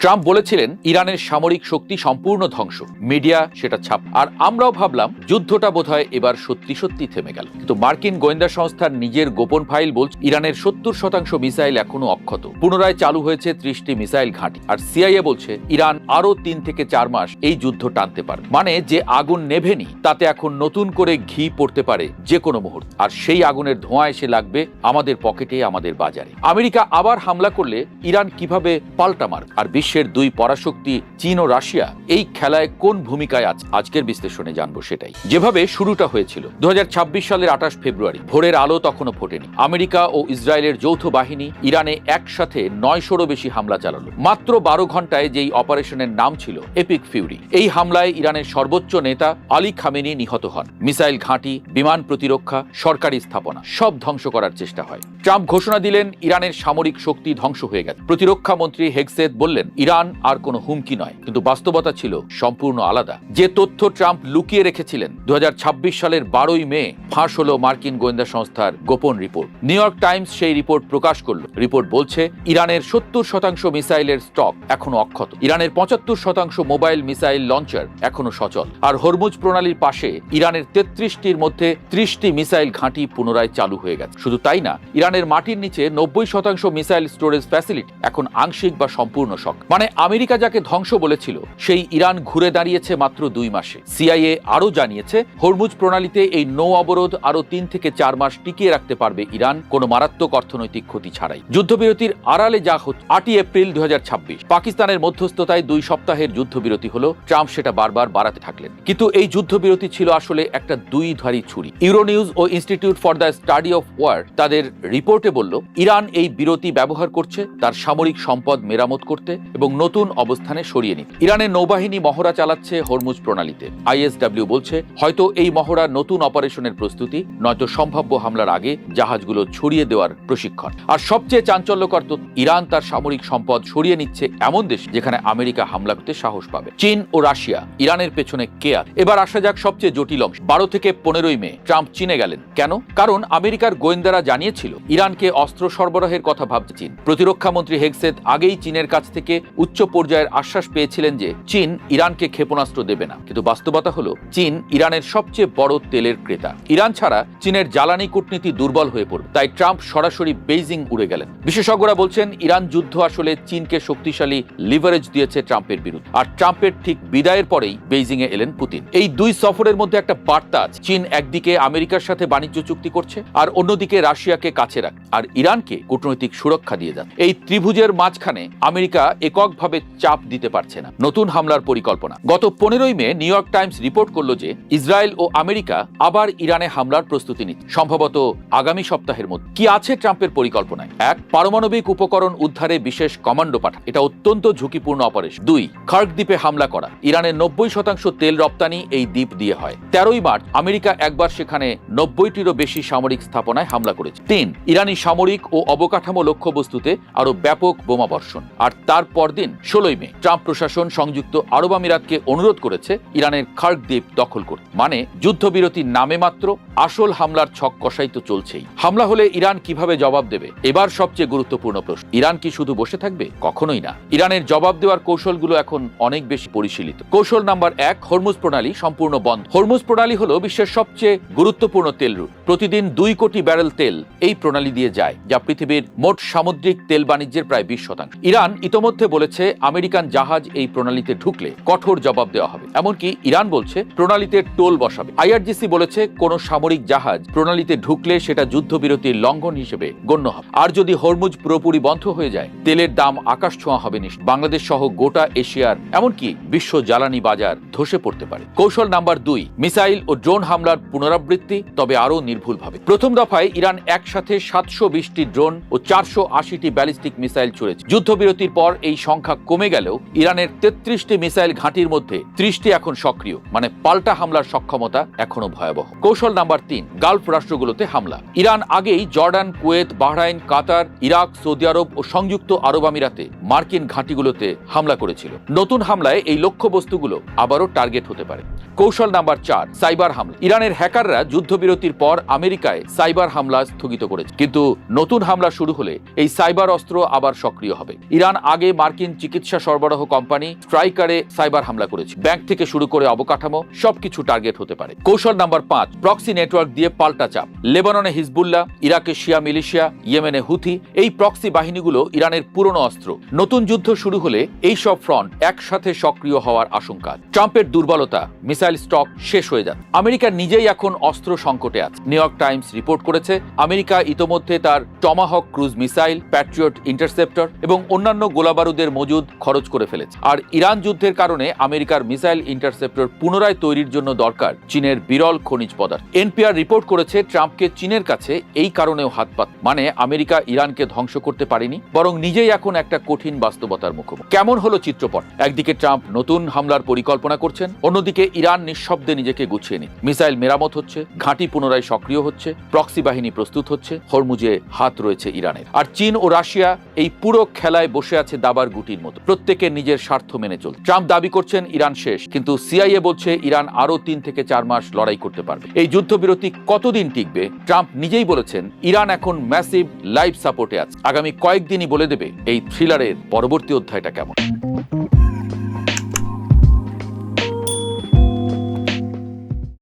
Trump বলেছিলেন ইরানের সামরিক শক্তি সম্পূর্ণ ধ্বংস, মিডিয়া সেটা ছাপ, আর আমরাও ভাবলাম যুদ্ধটা বোধহয় এবার সত্যি সত্যি থেমে গেল। কিন্তু মার্কিন গোয়েন্দা সংস্থার নিজের গোপন ফাইল বলছে ইরানের 70% মিসাইল এখনো অক্ষত, পুনরায় চালু হয়েছে 30টি মিসাইল ঘাঁটি, আর সিআইএ বলছে ইরান আরো 3 থেকে 4 মাস এই যুদ্ধ টানতে পারে। মানে যে আগুন নেভেনি তাতে এখন নতুন করে ঘি পড়তে পারে যে কোনো মুহূর্তে, আর সেই আগুনের ধোঁয়া এসে লাগবে আমাদের পকেটে, আমাদের বাজারে। আমেরিকা আবার হামলা করলে ইরান কিভাবে পাল্টা মার, আর বিশ্বের দুই পরাশক্তি চীন ও রাশিয়া এই খেলায় কোন ভূমিকায় আছে, আজকের বিশ্লেষণে জানবো সেটাই। যেভাবে শুরুটা হয়েছিল 2026 সালের 28 ফেব্রুয়ারি, ভোরের আলো তখনও ফোটেনি। আমেরিকা ও ইসরায়েলের যৌথ বাহিনী ইরানে একসাথে 900রও বেশি হামলা চালালো মাত্র 12 ঘন্টায়, যেই অপারেশনের নাম ছিল এপিক ফিউরি। এই হামলায় ইরানের সর্বোচ্চ নেতা আলী খামেনি নিহত হন। মিসাইল ঘাঁটি, বিমান প্রতিরক্ষা, সরকারি স্থাপনা সব ধ্বংস করার চেষ্টা হয়। ট্রাম্প ঘোষণা দিলেন ইরানের সামরিক শক্তি ধ্বংস হয়ে গেছে। প্রতিরক্ষা মন্ত্রী হেগসেথ বললেন ইরান আর কোনো হুমকি নয়, কিন্তু বাস্তবতা ছিল সম্পূর্ণ আলাদা। যে তথ্য ট্রাম্প লুকিয়ে রেখেছিলেন 2026 সালের 12ই মে ফাঁস হলো মার্কিন গোয়েন্দা সংস্থার গোপন রিপোর্ট। নিউ ইয়র্ক টাইমস সেই রিপোর্ট প্রকাশ করল। রিপোর্ট বলছে ইরানের 70% মিসাইলের স্টক এখনো অক্ষত, ইরানের 75% মোবাইল মিসাইল লঞ্চার এখনো সচল, আর হরমুজ প্রণালীর পাশে ইরানের 33টির মধ্যে 30টি মিসাইল ঘাঁটি পুনরায় চালু হয়ে গেছে। শুধু তাই না, ইরানের মাটির নিচে 90% মিসাইল স্টোরেজ ফ্যাসিলিটি এখন আংশিক বা সম্পূর্ণ শক। মানে আমেরিকা যাকে ধ্বংস বলেছিল সেই ইরান ঘুরে দাঁড়িয়েছে মাত্র 2 মাসে। সিআইএ আরও জানিয়েছে হরমুজ প্রণালীতে এই নৌ অবরোধ আরও 3 থেকে 4 মাস টিকিয়ে রাখতে পারবে ইরান, কোনো মারাত্মক অর্থনৈতিক ক্ষতি ছাড়াই। যুদ্ধবিরতির আড়ালে যা হচ্ছে, 8ই এপ্রিল 2026 পাকিস্তানের মধ্যস্থতায় 2 সপ্তাহের যুদ্ধবিরতি হলো। ট্রাম্প সেটা বারবার বাড়াতে থাকলেন, কিন্তু এই যুদ্ধবিরতি ছিল আসলে একটা দুইধারী ছুরি। ইউরোনিউজ ও Institute for the Study of War তাদের রিপোর্টে বলল ইরান এই বিরতি ব্যবহার করছে তার সামরিক সম্পদ মেরামত করতে এবং নতুন অবস্থানে সরিয়ে নিতে। ইরানের নৌবাহিনী মহড়া চালাচ্ছে হরমুজ প্রণালীতে। আইএসডব্লিউ বলছে হয়তো এই মহড়া নতুন অপারেশনের প্রস্তুতি, নয়তো সম্ভাব্য হামলার আগে জাহাজগুলো ছড়িয়ে দেওয়ার প্রশিক্ষণ। আর সবচেয়ে চাঞ্চল্যকর তো ইরান তার সামরিক সম্পদ সরিয়ে নিচ্ছে এমন দেশ যেখানে আমেরিকা হামলা করতে সাহস পাবে। চীন ও রাশিয়া ইরানের পেছনে কে আছে? এবার আসা যাক সবচেয়ে জটিল অংশ। 12 থেকে 15ই মে ট্রাম্প চীনে গেলেন কেন? কারণ আমেরিকার গোয়েন্দারা জানিয়েছিল ইরানকে অস্ত্র সরবরাহের কথা ভাবছে চীন। প্রতিরক্ষা মন্ত্রী হেগসেথ আগেই চীনের কাছ থেকে উচ্চ পর্যায়ের আশ্বাস পেয়েছিলেন যে চীন ইরানকে ক্ষেপণাস্ত্র দেবে না, কিন্তু বাস্তবতা হলো চীন ইরানের সবচেয়ে বড় তেলের ক্রেতা। ইরান ছাড়া চীনের জ্বালানি কূটনীতি দুর্বল হয়ে পড়বে, তাই ট্রাম্প সরাসরি বেইজিং উড়ে গেলেন। বিশেষজ্ঞরা বলছেন ইরান যুদ্ধ আসলে চীনকে শক্তিশালী লিভারেজ দিয়েছে ট্রাম্পের বিরুদ্ধে, আর ট্রাম্পের ঠিক বিদায়ের পরেই বেইজিং এ এলেন পুতিন। এই দুই সফরের মধ্যে একটা বার্তা আছে, চীন একদিকে আমেরিকার সাথে বাণিজ্য চুক্তি করছে আর অন্যদিকে রাশিয়াকে কাছে রাখ আর ইরানকে কূটনৈতিক সুরক্ষা দিয়ে যান। এই ত্রিভুজের মাঝখানে আমেরিকা এককভাবে চাপ দিতে পারছে না। নতুন হামলার পরিকল্পনা। গত 15ই মে নিউ ইয়র্ক টাইমস রিপোর্ট করলো যে ইসরায়েল ও আমেরিকা আবার ইরানে হামলার প্রস্তুতি নিচ্ছে, সম্ভবত আগামী সপ্তাহের মধ্যে। কি আছে ট্রাম্পের পরিকল্পনায়? 1. পারমাণবিক উপকরণ উদ্ধারে বিশেষ কমান্ডো পাঠানো, এটা অত্যন্ত ঝুঁকিপূর্ণ অপারেশন। 2. খার্ক দ্বীপে হামলা করা, ইরানের 90% তেল রপ্তানি এই দ্বীপ দিয়ে হয়। 13ই মার্চ আমেরিকা একবার সেখানে 90টিরও বেশি সামরিক স্থাপনায় হামলা করেছে। 3. ইরানি সামরিক ও অবকাঠামো লক্ষ্যবস্তুতে আরো ব্যাপক বোমা বর্ষণ। আর তার পরদিন 16ই মে ট্রাম্প প্রশাসন সংযুক্ত আরব আমিরাতকে অনুরোধ করেছে ইরানের খার্ক দ্বীপ দখল করতে। মানে যুদ্ধবিরতির নামে মাত্র, আসল হামলার ছক কষাই তো চলছেই। হামলা হলে ইরান কিভাবে জবাব দেবে? এবার সবচেয়ে গুরুত্বপূর্ণ প্রশ্ন। ইরান কি শুধু বসে থাকবে? কখনোই না। ইরানের জবাব দেওয়ার কৌশলগুলো এখন অনেক বেশি পরিশীলিত। কৌশল নাম্বার 1, হরমুজ প্রণালী সম্পূর্ণ বন্ধ। হরমুজ প্রণালী হলো বিশ্বের সবচেয়ে গুরুত্বপূর্ণ তেল রুট। প্রতিদিন 2 কোটি ব্যারেল তেল এই প্রণালী দিয়ে যায়, যা পৃথিবীর মোট সামুদ্রিক তেল বাণিজ্যের প্রায় 20%। ইরান ইতোমধ্যে বলেছে আমেরিকান জাহাজ এই প্রণালীতে ঢুকলে কঠোর জবাব দেওয়া হবে। এমনকি ইরান বলছে প্রণালীতে টোল বসাবে। আইআরজিসি বলেছে কোন সামরিক জাহাজ প্রণালীতে ঢুকলে সেটা যুদ্ধবিরতির লঙ্ঘন হিসেবে গণ্য হবে। আর যদি হরমুজ পুরোপুরি বন্ধ হয়ে যায় তেলের দাম আকাশ ছোঁয়া হবে নিশ্চয়। বাংলাদেশ সহ গোটা এশিয়ার এমমনকি বিশ্ব জ্বালানি বাজার ধসে পড়তে পারে। কৌশল নাম্বার 2, মিসাইল ও ড্রোন হামলার পুনরাবৃত্তি, তবে আরও নির্ভুলভাবে। প্রথম দফায় ইরান একসাথে 720টি ড্রোন ও 480টি ব্যালিস্টিক মিসাইল ছুড়েছে। যুদ্ধবিরতির পর এই সংখ্যা কমে গেলেও ইরানের 33টি মিসাইল ঘাঁটির মধ্যে 30টি এখন সক্রিয়, মানে পাল্টা হামলার সক্ষমতা এখনো ভয়াবহ। কৌশল নাম্বার 3, গালফ রাষ্ট্রগুলোতে হামলা। ইরান আগেই জর্ডান, কুয়েত, বাহরাইন, কাতার, ইরাক, সৌদি আরব ও সংযুক্ত আরব আমিরাতে মার্কিন ঘাঁটিগুলোতে হামলা করেছিল। নতুন হামলায় এই লক্ষ্যবস্তুগুলো আবারও টার্গেট হতে পারে। কৌশল নাম্বার 4, সাইবার হামলা। ইরানের হ্যাকাররা যুদ্ধবিরতির পর আমেরিকায় সাইবার হামলা স্থগিত করেছে, কিন্তু নতুন হামলা শুরু হলে এই সাইবার অস্ত্র আবার সক্রিয় হবে। ইরান আগে মার্কিন চিকিৎসা সরবরাহ কোম্পানি স্ট্রাইকারে সাইবার হামলা করেছে। ব্যাংক থেকে শুরু করে অবকাঠামো সবকিছু টার্গেট হতে পারে। কৌশল নাম্বার 5, প্রক্সি নেটওয়ার্ক দিয়ে পাল্টা চাপ। লেবাননে হিজবুল্লাহ, ইরাকে শিয়া মিলিশিয়া, ইয়েমেনে হুথি, এই প্রক্সি বাহিনীগুলো ইরানের পুরনো অস্ত্র। নতুন যুদ্ধ শুরু হলে এই সব ফ্রন্ট একসাথে সক্রিয় হওয়ার আশঙ্কা। ট্রাম্পের দুর্বলতা, মিসাইল স্টক শেষ হয়ে যাচ্ছে। আমেরিকা নিজেই এখন অস্ত্র সংকটে আছে। নিউ ইয়র্ক টাইমস রিপোর্ট করেছে আমেরিকা ইতোমধ্যে তার Tomahawk cruise missile, Patriot interceptor এবং অন্যান্য গোলাবারুদের মজুদ খরচ করে ফেলেছে। আর ইরান যুদ্ধের কারণে আমেরিকার মিসাইল ইন্টারসেপ্টর পুনরায় তৈরির জন্য দরকার চীনের বিরল খনিজ পদার্থ। এনপিআর রিপোর্ট করেছে ট্রাম্পকে চীনের কাছে এই কারণেও হাত পাত। মানে আমেরিকা ইরানকে ধ্বংস করতে পারেনি, বরং নিজেই এখন একটা কঠিন বাস্তবতার মুখোমুখি। কেমন হলো চিত্রপট? একদিকে ট্রাম্প নতুন হামলার পরিকল্পনা করছেন, অন্যদিকে ইরান নিঃশব্দে নিজেকে গুছিয়ে নি। মিসাইল মেরামত হচ্ছে, ঘাঁটি পুনরায় সক্রিয় হচ্ছে, প্রক্সি বাহিনী প্রস্তুত হচ্ছে, হরমুজে হাত রয়েছে ইরানের। আর চীন ও রাশিয়া এই পুরো খেলায় বসে আছে দাবার গুটির মতো, প্রত্যেকে নিজের স্বার্থ মেনে চলছে। ট্রাম্প দাবি করছেন ইরান শেষ, কিন্তু সিআইএ বলছে ইরান আরো 3 থেকে 4 মাস লড়াই করতে পারবে। এই যুদ্ধবিরতি কতদিন টিকবে? ট্রাম্প নিজেই বলেছেন ইরান এখন ম্যাসিভ লাইফ সাপোর্টে আছে। আগামী কয়েকদিনই বলে দেবে এই থ্রিলারের পরবর্তী অধ্যায়টা কেমন।